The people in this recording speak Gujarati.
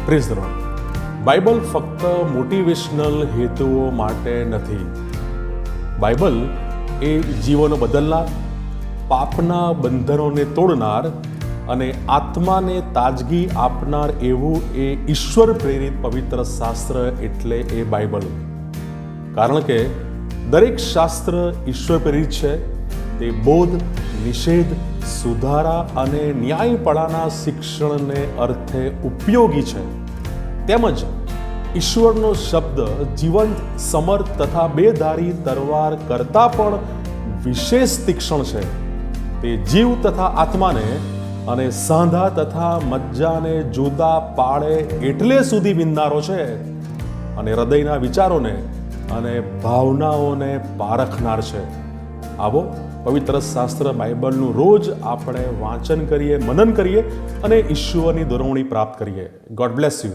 Praise the lord. બાઇબલ ફક્ત મોટિવેશનલ હેતુઓ માટે નથી. બાઇબલ એ જીવનો બદલનાર, પાપના બંધનોને તોડનાર અને આત્માને તાજગી આપનાર એવું એ ઈશ્વર પ્રેરિત પવિત્ર શાસ્ત્ર એટલે એ બાઇબલ. કારણ કે દરેક શાસ્ત્ર ઈશ્વર પ્રેરિત છે. તે બોધ, નિષેધ, સુધારા અને ન્યાયપણાના શિક્ષણને અર્થે ઉપયોગી છે. તેમજ ઈશ્વરનો શબ્દ જીવંત, સમર્થ તથા બેધારી તરવાર કરતાં પણ વિશેષ તીક્ષ્ણ છે. તે જીવ તથા આત્માને અને સાંધા તથા મજ્જાને જુદા પાડે એટલે સુધી વિંધારો છે અને હૃદયના વિચારોને અને ભાવનાઓને પારખનાર છે. આવો પવિત્ર શાસ્ત્ર બાઇબલનું રોજ આપણે વાંચન કરીએ, મનન કરીએ અને ઈશ્વરની દોરવણી પ્રાપ્ત કરીએ. God bless you.